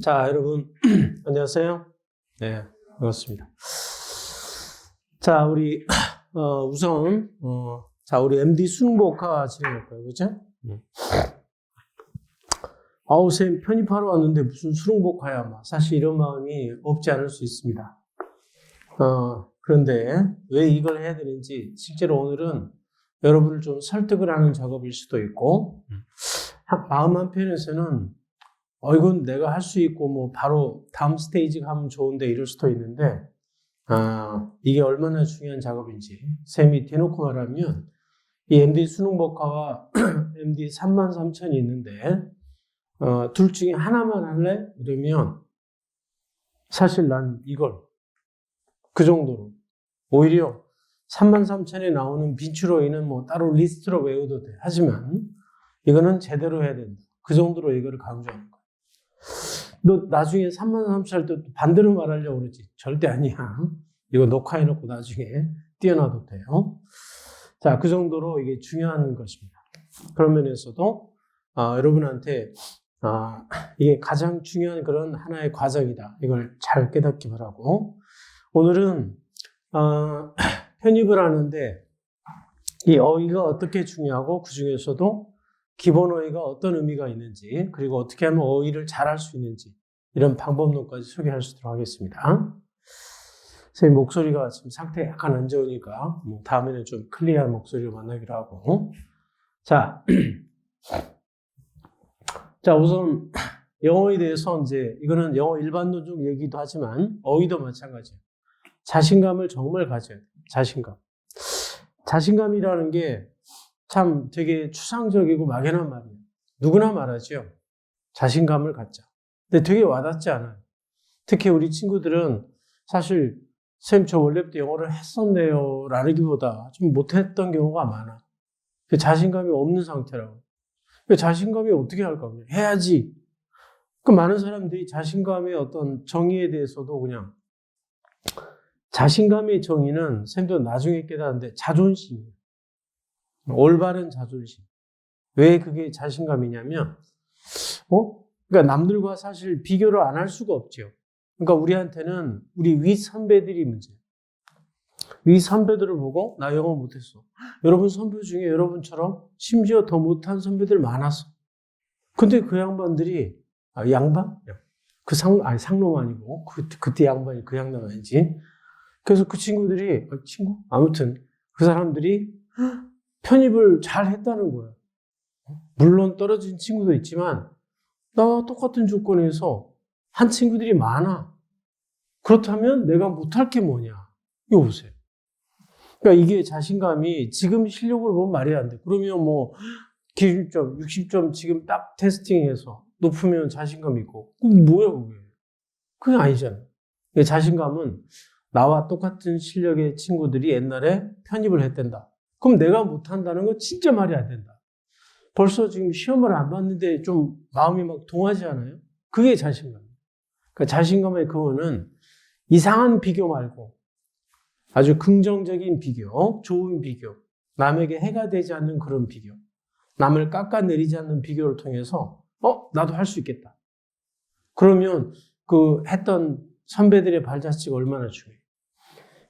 자, 여러분, 안녕하세요. 네, 반갑습니다. 자, 우리, 우선, 우리 MD 수능복화 진행할 거예요. 그죠? 아우, 쌤, 편입하러 왔는데 무슨 수능복화야, 막. 사실 이런 마음이 없지 않을 수 있습니다. 그런데 왜 이걸 해야 되는지, 실제로 오늘은 여러분을 좀 설득을 하는 작업일 수도 있고, 마음 한편에서는 이건 내가 할 수 있고, 뭐, 바로 다음 스테이지 가면 좋은데 이럴 수도 있는데, 이게 얼마나 중요한 작업인지, 쌤이 대놓고 말하면, 이 MD 수능복화와 MD 33,000이 있는데, 둘 중에 하나만 할래? 이러면, 사실 난 이걸, 그 정도로, 오히려 33,000에 나오는 비추로이는 뭐 따로 리스트로 외워도 돼. 하지만, 이거는 제대로 해야 된다. 그 정도로 이거를 강조하는 거야. 너 나중에 33,000 할 때 반대로 말하려고 그러지. 절대 아니야. 이거 녹화해놓고 나중에 띄워놔도 돼요. 자, 그 정도로 이게 중요한 것입니다. 그런 면에서도, 여러분한테, 이게 가장 중요한 그런 하나의 과정이다. 이걸 잘 깨닫기 바라고. 오늘은, 편입을 하는데, 이 어휘가 어떻게 중요하고, 그 중에서도 기본 어휘가 어떤 의미가 있는지, 그리고 어떻게 하면 어휘를 잘할 수 있는지, 이런 방법론까지 소개할 수 있도록 하겠습니다. 선생님 목소리가 지금 상태가 약간 안 좋으니까, 다음에는 좀 클리어한 목소리로 만나기로 하고. 자, 우선, 영어에 대해서 이거는 영어 일반론 중 얘기도 하지만, 어휘도 마찬가지예요. 자신감을 정말 가져야 돼요. 자신감이라는 게 참 되게 추상적이고 막연한 말이에요. 누구나 말하죠. 자신감을 갖자. 근데 되게 와닿지 않아요. 특히 우리 친구들은 사실 쌤 저 원래부터 영어를 했었네요 라기보다 좀 못했던 경우가 많아. 자신감이 없는 상태라고. 자신감이 어떻게 할까? 그냥 해야지. 그 많은 사람들이 자신감의 어떤 정의에 대해서도 그냥 자신감의 정의는 쌤도 나중에 깨달았는데 자존심이에요. 올바른 자존심. 왜 그게 자신감이냐면, 그러니까 남들과 사실 비교를 안 할 수가 없죠. 그러니까 우리한테는 우리 윗 선배들이 문제예요. 윗 선배들을 보고 나 영어 못했어. 여러분 선배 중에 여러분처럼 심지어 더 못한 선배들 많았어. 근데 그 양반들이 양반? 상놈 아니고 그때 양반이 그 양반 아니지. 그래서 그 친구들이 아무튼 그 사람들이 편입을 잘 했다는 거예요. 물론 떨어진 친구도 있지만 나와 똑같은 조건에서 한 친구들이 많아. 그렇다면 내가 못할 게 뭐냐? 이거 보세요. 그러니까 이게 자신감이 지금 실력으로 보면 말이 안 돼. 그러면 뭐 기준점 60점 지금 딱 테스팅해서 높으면 자신감 있고 뭐야 그게? 그게 아니잖아요. 자신감은 나와 똑같은 실력의 친구들이 옛날에 편입을 했댄다. 그럼 내가 못한다는 건 진짜 말이 안 된다. 벌써 지금 시험을 안 봤는데 좀 마음이 막 동하지 않아요? 그게 자신감이에요. 그러니까 자신감의 근원은 이상한 비교 말고 아주 긍정적인 비교, 좋은 비교, 남에게 해가 되지 않는 그런 비교, 남을 깎아내리지 않는 비교를 통해서 나도 할 수 있겠다. 그러면 그 했던 선배들의 발자취가 얼마나 중요해요.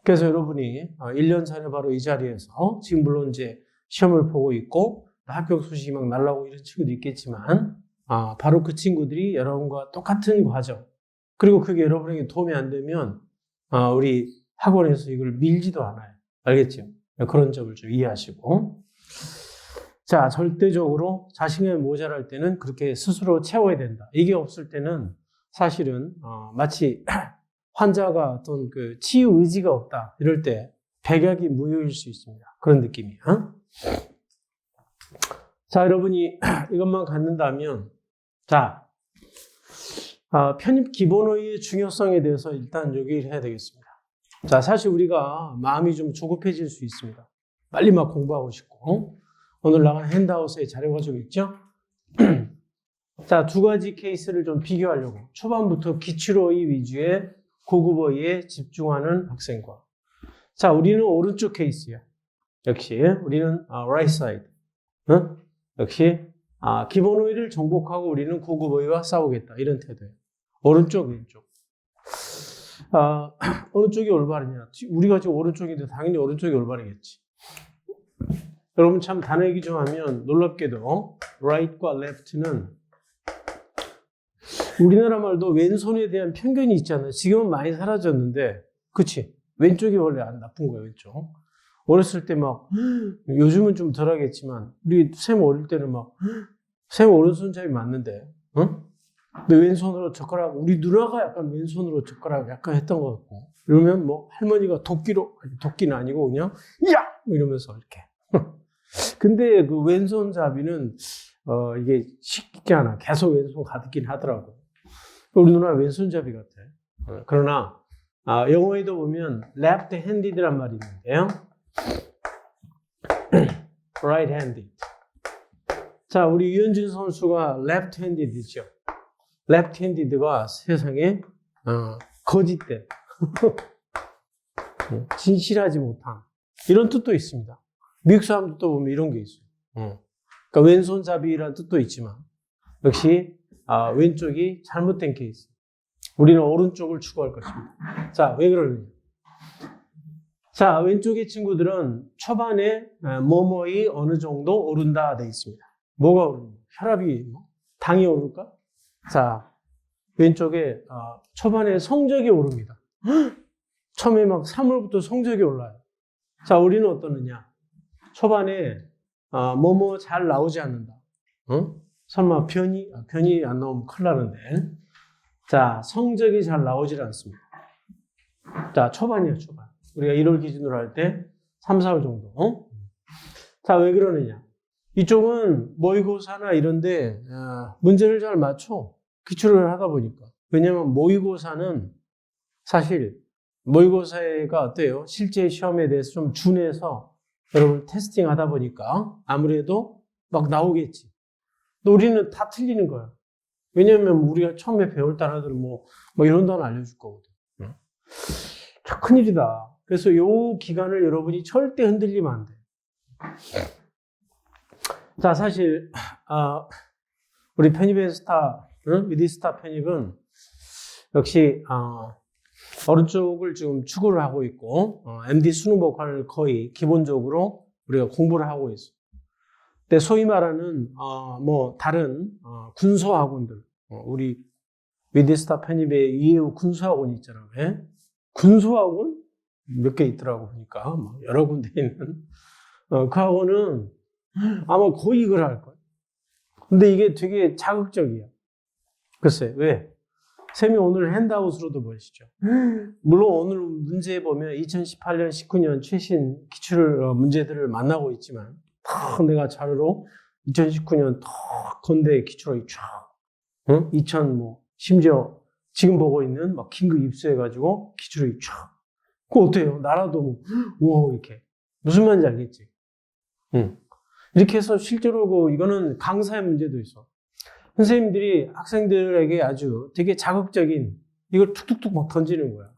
그래서 여러분이 1년 전에 바로 이 자리에서 지금 물론 이제 시험을 보고 있고 합격 소식이 막 날라오고 이런 친구도 있겠지만 바로 그 친구들이 여러분과 똑같은 과정 그리고 그게 여러분에게 도움이 안 되면 우리 학원에서 이걸 밀지도 않아요. 알겠죠? 그런 점을 좀 이해하시고 자, 절대적으로 자신감이 모자랄 때는 그렇게 스스로 채워야 된다. 이게 없을 때는 사실은 마치 환자가 어떤 그 치유 의지가 없다. 이럴 때 백약이 무효일 수 있습니다. 그런 느낌이야. 자, 여러분이 이것만 갖는다면, 자, 편입 기본어휘의 중요성에 대해서 일단 얘기를 해야 되겠습니다. 자, 사실 우리가 마음이 좀 조급해질 수 있습니다. 빨리 막 공부하고 싶고. 오늘 나간 핸드아웃에 자료 가지고 있죠? 자, 두 가지 케이스를 좀 비교하려고. 초반부터 기출어휘 위주의 고급어휘에 집중하는 학생과. 자, 우리는 오른쪽 케이스야. 역시, 우리는 right side. 역시, 기본어휘를 정복하고 우리는 고급어휘와 싸우겠다. 이런 태도예요. 오른쪽, 왼쪽. 어느 쪽이 올바르냐? 우리가 지금 오른쪽인데 당연히 오른쪽이 올바르겠지. 여러분 참 단어 얘기 좀 하면 놀랍게도 right과 left는 우리나라 말도 왼손에 대한 편견이 있잖아요. 지금은 많이 사라졌는데, 그치? 왼쪽이 원래 안 나쁜 거예요, 왼쪽. 어렸을 때 막, 요즘은 좀 덜 하겠지만, 우리 쌤 어릴 때는 막, 쌤 오른손잡이 맞는데, 응? 근데 왼손으로 젓가락, 우리 누나가 약간 왼손으로 젓가락 약간 했던 것 같고, 이러면 뭐, 할머니가 도끼는 아니고 그냥, 야! 뭐 이러면서 이렇게. 근데 그 왼손잡이는, 이게 쉽지 않아. 계속 왼손 가득긴 하더라고. 우리 누나 왼손잡이 같아. 그러나 영어에도 보면 left-handed란 말이 있는데요. right-handed. 자, 우리 유현진 선수가 left-handed이죠. left-handed가 세상에 거짓된, 진실하지 못한 이런 뜻도 있습니다. 미국 사람들도 보면 이런 게 있어요. 그러니까 왼손잡이라는 뜻도 있지만 역시 왼쪽이 잘못된 케이스. 우리는 오른쪽을 추구할 것입니다. 자, 왜 그러느냐? 자, 왼쪽의 친구들은 초반에 뭐뭐이 어느 정도 오른다 돼 있습니다. 뭐가 오르냐? 혈압이 당이 오를까? 자, 왼쪽에 초반에 성적이 오릅니다. 처음에 막 3월부터 성적이 올라요. 자, 우리는 어떠느냐? 초반에 뭐뭐 잘 나오지 않는다. 설마 변이 안 나오면 큰일 나는데. 자, 성적이 잘 나오질 않습니다. 자, 초반이에요, 초반. 우리가 1월 기준으로 할 때 3, 4월 정도. 자, 왜 그러느냐? 이쪽은 모의고사나 이런데 문제를 잘 맞춰. 기출을 하다 보니까. 왜냐면 모의고사는 사실 모의고사가 어때요? 실제 시험에 대해서 좀 준해서 여러분 테스팅 하다 보니까 아무래도 막 나오겠지. 근데 우리는 다 틀리는 거야. 왜냐면 우리가 처음에 배울 단어들은 뭐 이런 단어 알려줄 거거든. 참 큰일이다. 그래서 요 기간을 여러분이 절대 흔들리면 안 돼. 자, 사실 우리 편입의 스타, 위디스타 편입은 역시 오른쪽을 지금 추구를 하고 있고 MD 수능 복화를 거의 기본적으로 우리가 공부를 하고 있어. 근데 소위 말하는 뭐 다른 군소학원들, 우리 위디스타 편입의 이해우 군소학원이 있잖아요. 예? 군소학원 몇 개 있더라고 보니까 뭐 여러 군데 있는 그 학원은 아마 거의 이걸 할 거예요. 근데 이게 되게 자극적이야. 글쎄 왜? 쌤이 오늘 핸드아웃으로도 보시죠. 물론 오늘 문제 보면 2018년, 19년 최신 기출 문제들을 만나고 있지만 다 내가 자료로 2019년 다 건대 기출이 쫙, 2000 뭐 심지어 지금 보고 있는 막 긴급 입수해가지고 기출이 쫙. 그거 어때요? 나라도 뭐, 와 이렇게 무슨 말인지 알겠지? 이렇게 해서 실제로 이거는 강사의 문제도 있어. 선생님들이 학생들에게 아주 되게 자극적인 이걸 툭툭툭 막 던지는 거야.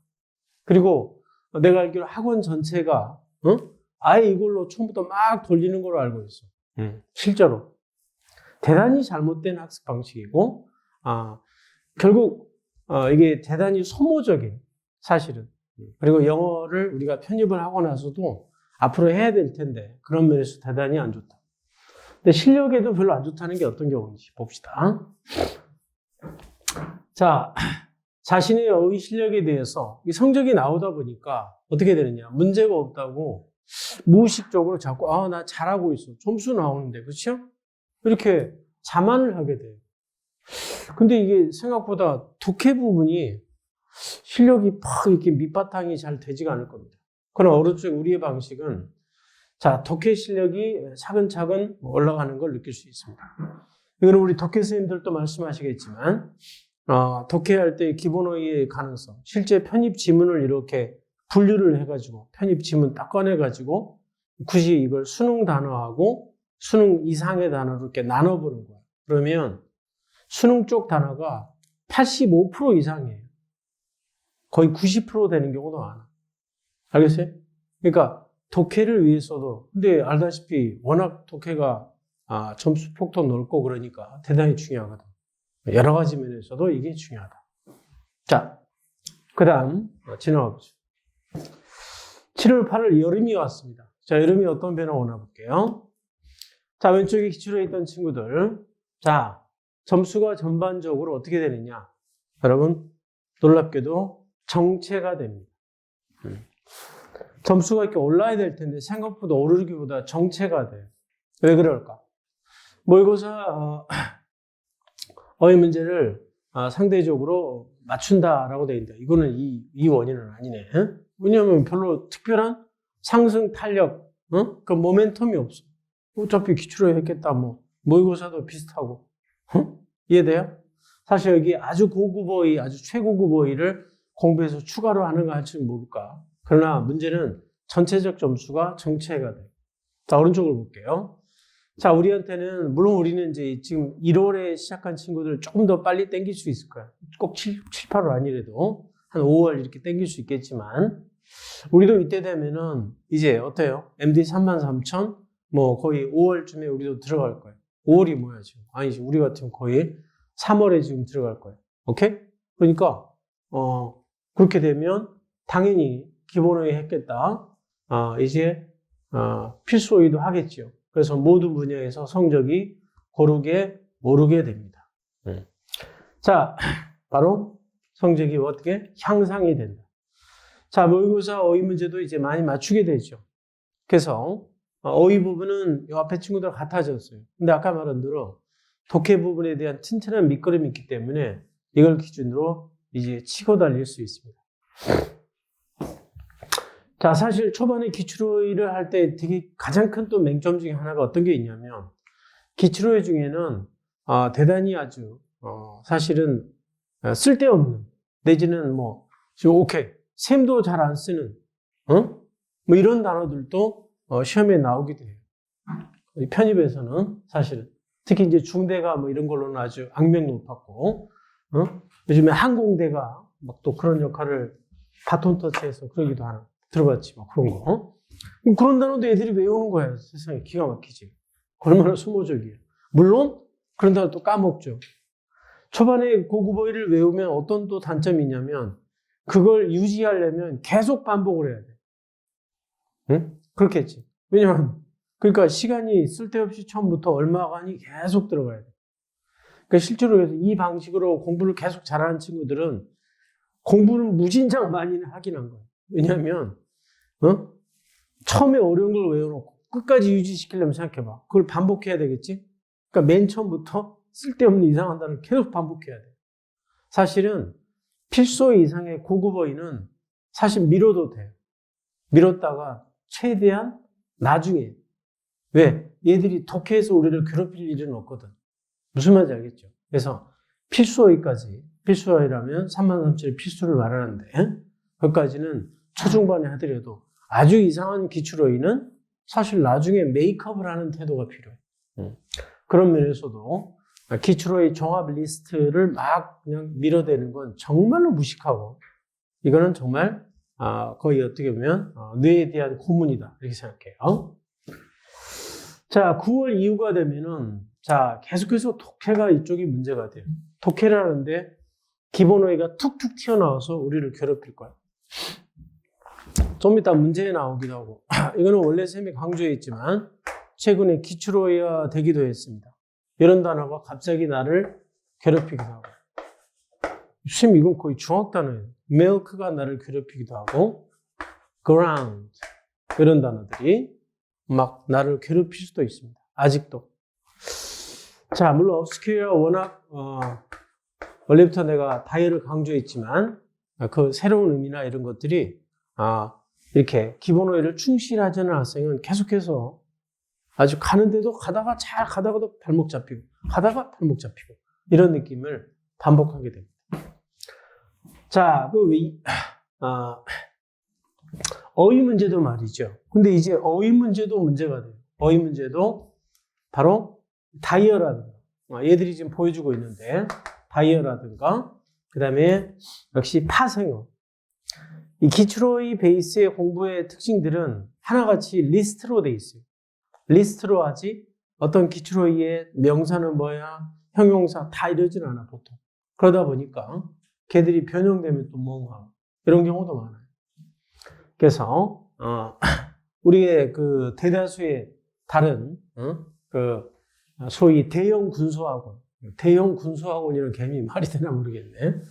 그리고 내가 알기로 학원 전체가 아예 이걸로 처음부터 막 돌리는 걸로 알고 있어. 실제로 대단히 잘못된 학습 방식이고 결국 이게 대단히 소모적인 사실은. 그리고 영어를 우리가 편입을 하고 나서도 앞으로 해야 될 텐데 그런 면에서 대단히 안 좋다. 근데 실력에도 별로 안 좋다는 게 어떤 경우인지 봅시다. 자, 자신의 어휘 실력에 대해서 성적이 나오다 보니까 어떻게 되느냐. 문제가 없다고 무의식적으로 자꾸 나 잘하고 있어. 점수 나오는데 그렇죠? 이렇게 자만을 하게 돼요. 근데 이게 생각보다 독해 부분이 실력이 팍 이렇게 밑바탕이 잘 되지가 않을 겁니다. 그럼 오른쪽 우리의 방식은 자, 독해 실력이 차근차근 올라가는 걸 느낄 수 있습니다. 이거는 우리 독해 선생님들도 말씀하시겠지만, 독해할 때 기본어휘의 가능성, 실제 편입 지문을 이렇게 분류를 해가지고, 편입 지문 딱 꺼내가지고, 굳이 이걸 수능 단어하고 수능 이상의 단어로 이렇게 나눠보는 거예요. 그러면 수능 쪽 단어가 85% 이상이에요. 거의 90% 되는 경우도 많아. 알겠어요? 그러니까, 독해를 위해서도, 근데 알다시피 워낙 독해가 점수 폭도 넓고 그러니까 대단히 중요하거든. 여러 가지 면에서도 이게 중요하다. 자, 그 다음 지나가 보죠. 7월 8일 여름이 왔습니다. 자, 여름이 어떤 변화 오나 볼게요. 자, 왼쪽에 기출에 있던 친구들. 자, 점수가 전반적으로 어떻게 되느냐. 여러분, 놀랍게도 정체가 됩니다. 점수가 이렇게 올라야 될 텐데 생각보다 오르기보다 정체가 돼요. 왜 그럴까? 모의고사 어휘 문제를 상대적으로 맞춘다라고 되어 있다. 이거는 이 원인은 아니네. 왜냐하면 별로 특별한 상승 탄력, 그 모멘텀이 없어. 어차피 기출을 했겠다. 모의고사도 비슷하고. 이해돼요? 사실 여기 아주 고급 어휘, 아주 최고급 어휘를 공부해서 추가로 하는 거 할지는 모를까. 그러나 문제는 전체적 점수가 정체가 돼요. 자, 오른쪽을 볼게요. 자, 우리한테는, 물론 우리는 이제 지금 1월에 시작한 친구들 조금 더 빨리 땡길 수 있을 거야. 꼭 7, 8월 아니래도 한 5월 이렇게 땡길 수 있겠지만, 우리도 이때 되면은 이제 어때요? MD 33,000? 거의 5월쯤에 우리도 들어갈 거예요. 5월이 뭐야, 지금? 아니지, 우리 같으면 거의 3월에 지금 들어갈 거예요. 오케이? 그러니까, 그렇게 되면 당연히 기본어휘 했겠다. 이제, 필수 어휘도 하겠죠. 그래서 모든 분야에서 성적이 고르게 오르게 됩니다. 자, 바로 성적이 어떻게 향상이 된다. 자, 모의고사 어휘 문제도 이제 많이 맞추게 되죠. 그래서 어휘 부분은 이 앞에 친구들 같아졌어요. 근데 아까 말한 대로 독해 부분에 대한 튼튼한 밑거름이 있기 때문에 이걸 기준으로 이제 치고 달릴 수 있습니다. 자, 사실 초반에 기출어휘를 할 때 되게 가장 큰 또 맹점 중에 하나가 어떤 게 있냐면, 기출어휘 중에는 대단히 아주 사실은 쓸데없는, 내지는 지금 오케이 셈도 잘 안 쓰는 이런 단어들도 시험에 나오기도 해요. 편입에서는 사실은 특히 이제 중대가 이런 걸로는 아주 악명 높았고, 요즘에 항공대가 또 그런 역할을 바톤 터치해서 그러기도 하는. 들어봤지, 그런 거. 그런 단어도 애들이 외우는 거예요. 세상에 기가 막히지. 얼마나 수모적이에요. 물론, 그런 단어 또 까먹죠. 초반에 고급 어휘를 외우면 어떤 또 단점이 있냐면, 그걸 유지하려면 계속 반복을 해야 돼. 응? 그렇겠지. 왜냐면, 그러니까 시간이 쓸데없이 처음부터 얼마간이 계속 들어가야 돼. 그러니까 실제로 이 방식으로 공부를 계속 잘하는 친구들은 공부를 무진장 많이 하긴 한 거예요. 왜냐하면 처음에 어려운 걸 외워놓고 끝까지 유지시키려면 생각해봐. 그걸 반복해야 되겠지? 그러니까 맨 처음부터 쓸데없는 이상한 단어를 계속 반복해야 돼. 사실은 필수 이상의 고급 어휘는 사실 미뤄도 돼요. 미뤘다가 최대한 나중에. 왜? 얘들이 독해에서 우리를 괴롭힐 일은 없거든. 무슨 말인지 알겠죠? 그래서 필수 어휘까지, 필수 어휘라면 33,000의 필수를 말하는데 거기까지는 초중반에 하더라도 아주 이상한 기출어휘는 사실 나중에 메이크업을 하는 태도가 필요해. 그런 면에서도 기출어휘 종합 리스트를 막 그냥 밀어대는 건 정말로 무식하고, 이거는 정말 거의 어떻게 보면 뇌에 대한 고문이다 이렇게 생각해요. 자, 9월 이후가 되면은 자, 계속해서 독해가 이쪽이 문제가 돼요. 독해를 하는데 기본어휘가 툭툭 튀어나와서 우리를 괴롭힐 거야. 좀 이따 문제에 나오기도 하고, 이거는 원래 쌤이 강조해 있지만 최근에 기출어휘가 되기도 했습니다. 이런 단어가 갑자기 나를 괴롭히기도 하고, 쌤 이건 거의 중학 단어예요. milk가 나를 괴롭히기도 하고, ground 이런 단어들이 막 나를 괴롭힐 수도 있습니다. 아직도. 자, 물론 업스큐어가 워낙 원래부터 내가 다이어를 강조했지만 그 새로운 의미나 이런 것들이 이렇게 기본어휘를 충실하지 않은 학생은 계속해서 아주 가는데도 가다가도 발목 잡히고 가다가 발목 잡히고 이런 느낌을 반복하게 됩니다. 자, 어휘 문제도 말이죠. 근데 이제 어휘 문제도 문제가 돼요. 어휘 문제도 바로 다이어라든가, 얘들이 지금 보여주고 있는데, 다이어라든가, 그 다음에 역시 파생어. 이 기출어휘 베이스의 공부의 특징들은 하나같이 리스트로 돼 있어요. 리스트로 하지, 어떤 기출어휘의 명사는 뭐야, 형용사 다 이러진 않아, 보통. 그러다 보니까 걔들이 변형되면 또 뭔가 이런 경우도 많아요. 그래서 우리의 그 대다수의 다른 그 소위 대형 군소학원이라는 개념이 말이 되나 모르겠네.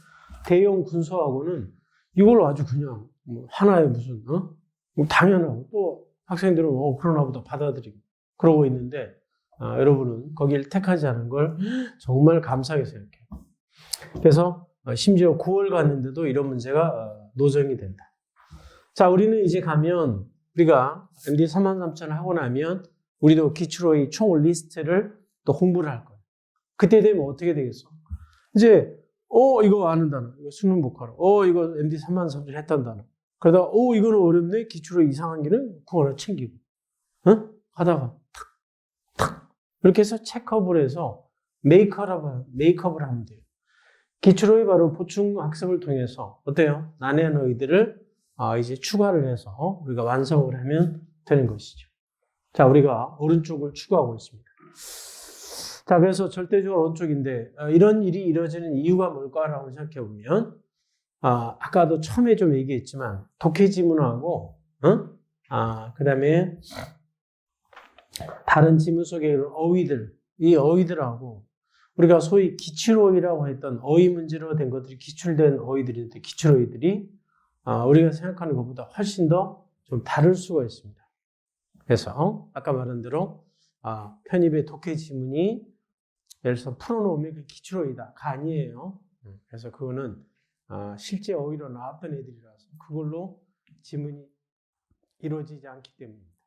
대형 군소학원은 이걸 아주 그냥 하나의 무슨 뭐 당연하고 또 학생들은 그러나 보다 받아들이고 그러고 있는데 여러분은 거기를 택하지 않은 걸 정말 감사하게 생각해요. 그래서 심지어 9월 갔는데도 이런 문제가 노정이 된다. 자, 우리는 이제 가면 우리가 MD 33,000을 하고 나면 우리도 기출로 이 총 리스트를 또 공부를 할 거예요. 그때 되면 어떻게 되겠어? 이제 이거 아는 단어, 이거 수능 복화로, 이거 MD 33,000 했던 단어. 그러다가 이거는 어렵네, 기출로 이상한 게는 그거 하나 챙기고, 하다가 탁 이렇게 해서 체크업을 해서 메이크업을 하면 돼요. 기출로의 바로 보충 학습을 통해서 어때요? 난해한 어휘들을 이제 추가를 해서 우리가 완성을 하면 되는 것이죠. 자, 우리가 오른쪽을 추구하고 있습니다. 자, 그래서 절대적으로 오른쪽인데 이런 일이 이루어지는 이유가 뭘까라고 생각해 보면 아까도 처음에 좀 얘기했지만 독해 지문하고 그 다음에 다른 지문 속의 어휘들, 이 어휘들하고 우리가 소위 기출어휘라고 했던 어휘 문제로 된 것들이 기출된 어휘들인데 기출어휘들이 우리가 생각하는 것보다 훨씬 더 좀 다를 수가 있습니다. 그래서 아까 말한 대로 편입의 독해 지문이 예를 들어서 풀어놓으면 그 기출어휘다가 아니에요. 그래서 그거는 실제 어휘로 나왔던 애들이라서 그걸로 지문이 이루어지지 않기 때문입니다.